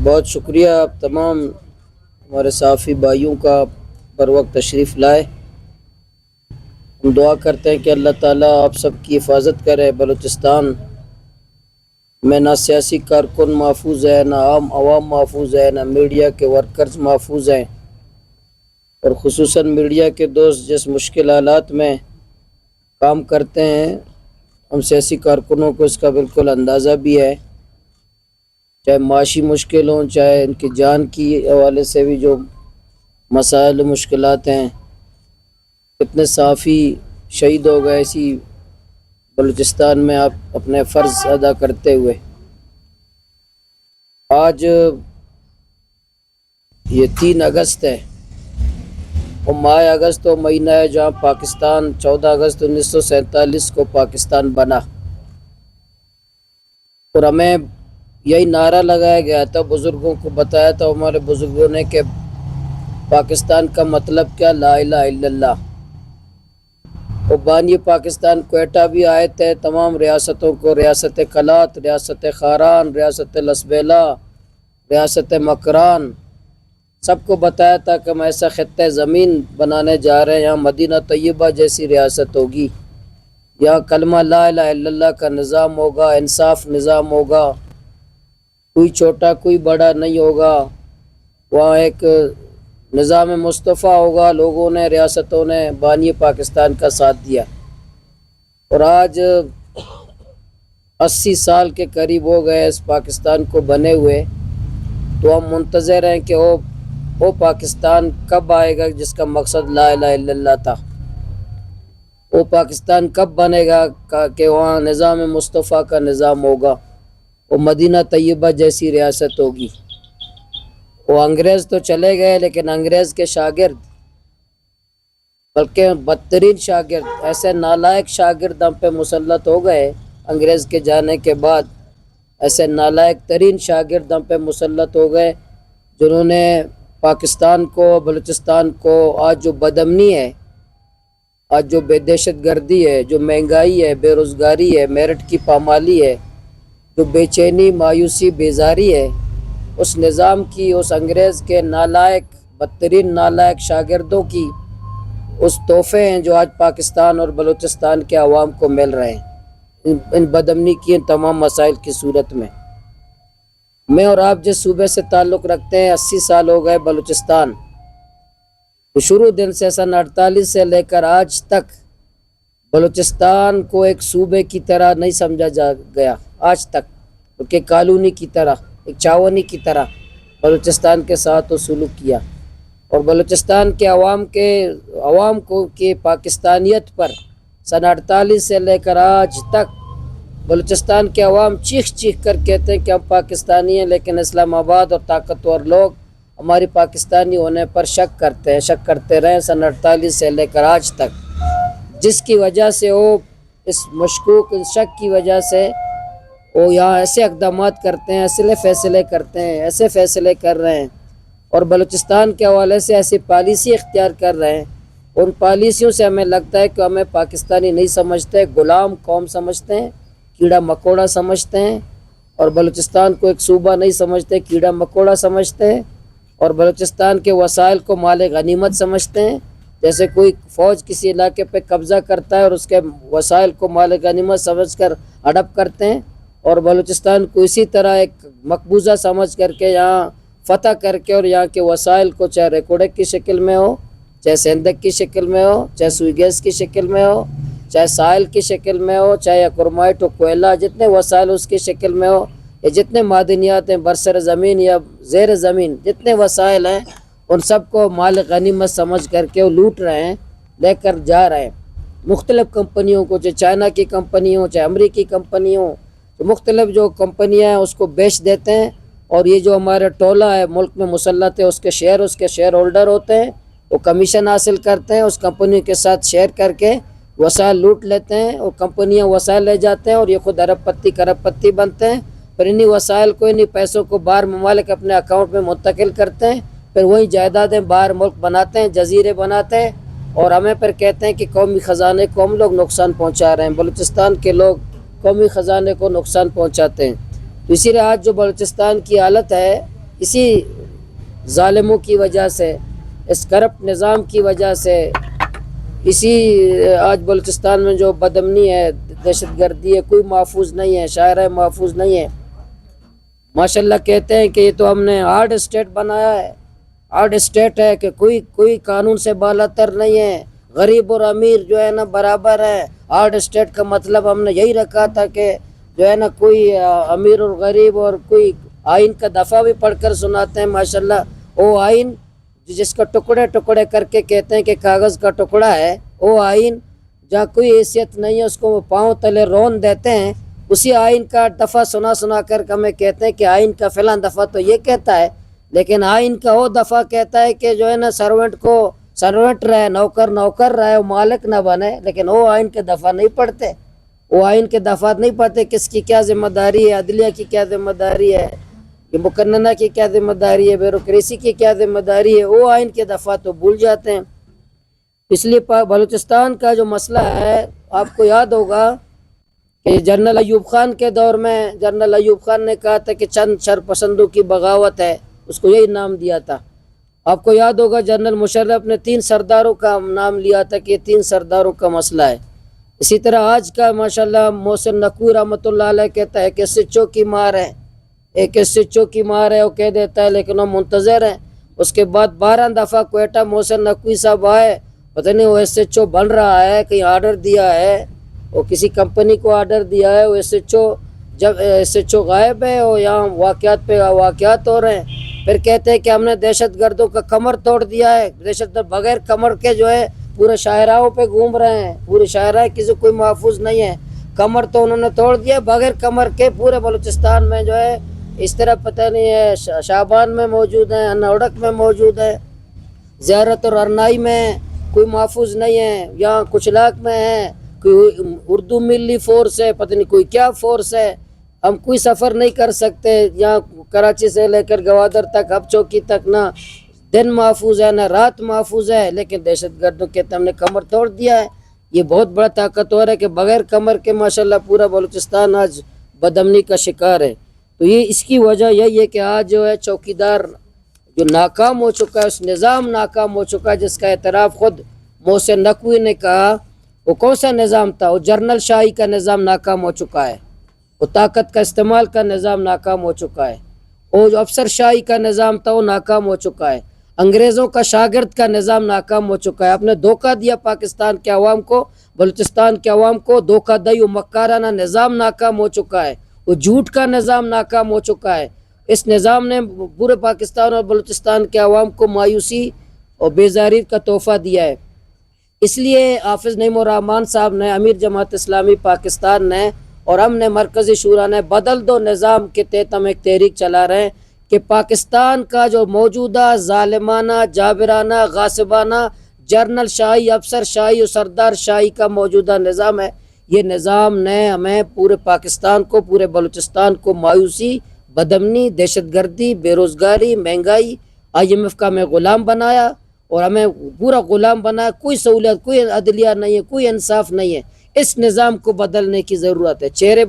بہت شکریہ آپ تمام ہمارے صحافی بھائیوں کا پر وقت تشریف لائے۔ ہم دعا کرتے ہیں کہ اللہ تعالیٰ آپ سب کی حفاظت کرے۔ بلوچستان میں نہ سیاسی کارکن محفوظ ہے، نہ عام عوام محفوظ ہے، نہ میڈیا کے ورکرز محفوظ ہیں، اور خصوصاً میڈیا کے دوست جس مشکل حالات میں کام کرتے ہیں، ہم سیاسی کارکنوں کو اس کا بالکل اندازہ بھی ہے، چاہے معاشی مشکل ہوں، چاہے ان کی جان کی حوالے سے بھی جو مسائل و مشکلات ہیں۔ کتنے صحافی شہید ہو گئے اسی بلوچستان میں آپ اپنے فرض ادا کرتے ہوئے۔ آج یہ 3 اگست ہے، اور ماہ اگست وہ مہینہ ہے جہاں پاکستان 14 اگست 1947 کو پاکستان بنا، اور ہمیں یہی نعرہ لگایا گیا تھا، بزرگوں کو بتایا تھا ہمارے بزرگوں نے کہ پاکستان کا مطلب کیا، لا الہ الا اللہ۔ اور بانی پاکستان کوئٹہ بھی آئے تھے، تمام ریاستوں کو، ریاست کلات، ریاست خاران، ریاست لسبیلا، ریاست مکران، سب کو بتایا تھا کہ ہم ایسا خطہ زمین بنانے جا رہے ہیں، یہاں مدینہ طیبہ جیسی ریاست ہوگی، یہاں کلمہ لا الہ الا اللہ کا نظام ہوگا، انصاف نظام ہوگا، کوئی چھوٹا کوئی بڑا نہیں ہوگا، وہاں ایک نظام مصطفیٰ ہوگا۔ لوگوں نے، ریاستوں نے بانی پاکستان کا ساتھ دیا، اور آج 80 سال کے قریب ہو گئے اس پاکستان کو بنے ہوئے، تو ہم منتظر ہیں کہ وہ پاکستان کب آئے گا جس کا مقصد لا الہ الا اللہ تھا۔ وہ پاکستان کب بنے گا کہ وہاں نظام مصطفیٰ کا نظام ہوگا، وہ مدینہ طیبہ جیسی ریاست ہوگی۔ وہ انگریز تو چلے گئے، لیکن انگریز کے شاگرد، بلکہ بدترین شاگرد، ایسے نالائق شاگرد ہم پہ مسلط ہو گئے انگریز کے جانے کے بعد، ایسے نالائق ترین شاگرد ہم پہ مسلط ہو گئے، جنہوں نے پاکستان کو، بلوچستان کو، آج جو بدامنی ہے، آج جو بے دہشت گردی ہے، جو مہنگائی ہے، بے روزگاری ہے، میرٹ کی پامالی ہے، جو بے چینی، مایوسی، بیزاری ہے، اس نظام کی، اس انگریز کے نالائق، بدترین نالائق شاگردوں کی اس تحفے ہیں جو آج پاکستان اور بلوچستان کے عوام کو مل رہے ہیں ان بدامنی کی، ان تمام مسائل کی صورت میں۔ میں اور آپ جس صوبے سے تعلق رکھتے ہیں، 80 سال ہو گئے بلوچستان، شروع دن سے سن 48 سے لے کر آج تک بلوچستان کو ایک صوبے کی طرح نہیں سمجھا گیا، آج تک، کہ کالونی کی طرح، ایک چاونی کی طرح بلوچستان کے ساتھ وہ سلوک کیا، اور بلوچستان کے عوام کو کی پاکستانیت پر سن 48 سے لے کر آج تک بلوچستان کے عوام چیخ چیخ کر کہتے ہیں کہ ہم پاکستانی ہیں، لیکن اسلام آباد اور طاقتور لوگ ہماری پاکستانی ہونے پر شک کرتے رہے سن 48 سے لے کر آج تک، جس کی وجہ سے وہ اس مشکوک شک کی وجہ سے وہ یہاں ایسے اقدامات کرتے ہیں، ایسے فیصلے کرتے ہیں، ایسے فیصلے کر رہے ہیں، اور بلوچستان کے حوالے سے ایسی پالیسی اختیار کر رہے ہیں۔ ان پالیسیوں سے ہمیں لگتا ہے کہ ہمیں پاکستانی نہیں سمجھتے، غلام قوم سمجھتے ہیں، کیڑا مکوڑا سمجھتے ہیں، اور بلوچستان کو ایک صوبہ نہیں سمجھتے، کیڑا مکوڑا سمجھتے ہیں، اور بلوچستان کے وسائل کو مال غنیمت سمجھتے ہیں۔ جیسے کوئی فوج کسی علاقے پہ قبضہ کرتا ہے اور اس کے وسائل کو مال غنیمت سمجھ کر ہڑپ کرتے ہیں، اور بلوچستان کو اسی طرح ایک مقبوضہ سمجھ کر کے یہاں فتح کر کے، اور یہاں کے وسائل کو چاہے ریکوڑک کی شکل میں ہو، چاہے سندک کی شکل میں ہو، چاہے سوئی گیس کی شکل میں ہو، چاہے سائل کی شکل میں ہو، چاہے اکرمائٹ ہو، کوئلہ، جتنے وسائل اس کی شکل میں ہو، یا جتنے معدنیات ہیں برسر زمین یا زیر زمین، جتنے وسائل ہیں، ان سب کو مال غنیمت سمجھ کر کے وہ لوٹ رہے ہیں، لے کر جا رہے ہیں مختلف کمپنیوں کو، چاہے چائنا کی کمپنی ہو، چاہے امریکی کمپنی ہو، تو مختلف جو کمپنیاں ہیں اس کو بیچ دیتے ہیں، اور یہ جو ہمارے ٹولہ ہے ملک میں مسلط ہے، اس کے شیئر ہولڈر ہوتے ہیں، وہ کمیشن حاصل کرتے ہیں، اس کمپنی کے ساتھ شیئر کر کے وسائل لوٹ لیتے ہیں، اور کمپنیاں وسائل لے جاتے ہیں، اور یہ خود ارب پتی کرب پتی بنتے ہیں، پھر انہی وسائل کو، انہی پیسوں کو باہر ممالک اپنے اکاؤنٹ میں منتقل کرتے ہیں، پھر وہی جائیدادیں باہر ملک بناتے ہیں، جزیرے بناتے ہیں، اور ہمیں پھر کہتے ہیں کہ قومی خزانے کو ہم لوگ نقصان پہنچا رہے ہیں، بلوچستان کے لوگ قومی خزانے کو نقصان پہنچاتے ہیں۔ تو اسی لیے آج جو بلوچستان کی حالت ہے، اسی ظالموں کی وجہ سے، اس کرپٹ نظام کی وجہ سے، اسی آج بلوچستان میں جو بدامنی ہے، دہشت گردی ہے، کوئی محفوظ نہیں ہے، شاعرہ محفوظ نہیں ہے۔ ماشاءاللہ کہتے ہیں کہ یہ تو ہم نے ہارڈ اسٹیٹ بنایا ہے، ہارڈ اسٹیٹ ہے کہ کوئی قانون سے بالاتر نہیں ہے، غریب اور امیر جو ہے نا برابر ہے۔ ہارڈ اسٹیٹ کا مطلب ہم نے یہی رکھا تھا کہ جو ہے نا کوئی امیر اور غریب، اور کوئی آئین کا دفعہ بھی پڑھ کر سناتے ہیں ماشاءاللہ، وہ آئین جس کا ٹکڑے ٹکڑے کر کے کہتے ہیں کہ کاغذ کا ٹکڑا ہے، وہ آئین جہاں کوئی حیثیت نہیں ہے اس کو پاؤں تلے رون دیتے ہیں، اسی آئین کا دفعہ سنا کر ہمیں کہتے ہیں کہ آئین کا فلاں دفعہ تو یہ کہتا ہے، لیکن آئین کا وہ دفعہ کہتا ہے کہ جو ہے نا سرونٹ کو سرونٹ رہے، نوکر رہے، وہ مالک نہ بنے، لیکن وہ آئین کے دفعہ نہیں پڑھتے، وہ آئین کے دفعات نہیں پڑھتے، کس کی کیا ذمہ داری ہے، عدلیہ کی کیا ذمہ داری ہے، یہ مقننہ کی کیا ذمہ داری ہے، بیوروکریسی کی کیا ذمہ داری ہے، وہ آئین کے دفعات تو بھول جاتے ہیں۔ اس لیے بلوچستان کا جو مسئلہ ہے، آپ کو یاد ہوگا کہ جنرل ایوب خان کے دور میں جنرل ایوب خان نے کہا تھا کہ چند شرپسندوں کی بغاوت ہے، اس کو یہی نام دیا تھا۔ آپ کو یاد ہوگا جنرل مشرف نے 3 سرداروں کا نام لیا تھا کہ یہ 3 سرداروں کا مسئلہ ہے۔ اسی طرح آج کا ماشاءاللہ محسن نقوی رحمۃ اللہ علیہ کہتا ہے کہ سچوں کی مار ہے، ایک سچوں کی مار ہے، وہ کہہ دیتا ہے، لیکن وہ منتظر ہیں۔ اس کے بعد 12 دفعہ کوئٹہ محسن نقوی صاحب آئے، پتہ نہیں وہ ایس ایچ او بن رہا ہے، کہیں آرڈر دیا ہے، وہ کسی کمپنی کو آرڈر دیا ہے، وہ ایس ایچ او جب ایس ایچ او غائب ہے، وہ یہاں واقعات پہ واقعات ہو رہے ہیں، پھر کہتے ہیں کہ ہم نے دہشت گردوں کا کمر توڑ دیا ہے، دہشت گرد بغیر کمر کے جو ہے پورے شاہراہوں پہ گھوم رہے ہیں، پورے شاہراہ کسی کوئی محفوظ نہیں ہے، کمر تو انہوں نے توڑ دیا، بغیر کمر کے پورے بلوچستان میں جو ہے اس طرح پتہ نہیں ہے، شابان میں موجود ہیں، انوڑک میں موجود ہے، زیارت اور ارنائی میں کوئی محفوظ نہیں ہے، یہاں کچلاک میں ہے، کوئی اردو ملی فورس ہے، پتہ نہیں کوئی کیا فورس ہے، ہم کوئی سفر نہیں کر سکتے، یہاں کراچی سے لے کر گوادر تک، ہب چوکی تک، نہ دن محفوظ ہے نہ رات محفوظ ہے، لیکن دہشت گردوں کے ہم نے کمر توڑ دیا ہے۔ یہ بہت بڑا طاقتور ہے کہ بغیر کمر کے ماشاءاللہ پورا بلوچستان آج بدامنی کا شکار ہے۔ تو یہ اس کی وجہ یہی ہے کہ آج جو ہے چوکیدار جو ناکام ہو چکا ہے، اس نظام ناکام ہو چکا ہے، جس کا اعتراف خود محسن نقوی نے کہا۔ وہ کون سا نظام تھا؟ وہ جرنل شاہی کا نظام ناکام ہو چکا ہے، وہ طاقت کا استعمال کا نظام ناکام ہو چکا ہے، وہ جو افسر شاہی کا نظام تھا وہ ناکام ہو چکا ہے، انگریزوں کا شاگرد کا نظام ناکام ہو چکا ہے۔ آپ نے دھوکہ دیا پاکستان کے عوام کو، بلوچستان کے عوام کو دھوکہ دی، وہ مکارانہ نظام ناکام ہو چکا ہے، وہ جھوٹ کا نظام ناکام ہو چکا ہے۔ اس نظام نے پورے پاکستان اور بلوچستان کے عوام کو مایوسی اور بیزاری کا تحفہ دیا ہے۔ اس لیے حافظ نعیم الرحمن صاحب نے، امیر جماعت اسلامی پاکستان نے اور ہم نے مرکزی شورا نے بدل دو نظام کے تحت ہم ایک تحریک چلا رہے ہیں کہ پاکستان کا جو موجودہ ظالمانہ، جابرانہ، غاصبانہ، جرنل شاہی، افسر شاہی اور سردار شاہی کا موجودہ نظام ہے، یہ نظام نے ہمیں پورے پاکستان کو، پورے بلوچستان کو مایوسی، بدامنی، دہشت گردی، بے روزگاری، مہنگائی، IMF کا ہمیں غلام بنایا، اور ہمیں پورا غلام بنایا، کوئی سہولیت، کوئی عدلیہ نہیں ہے، کوئی انصاف نہیں ہے۔ اس نظام کو بدلنے کی ضرورت ہے۔ چہرے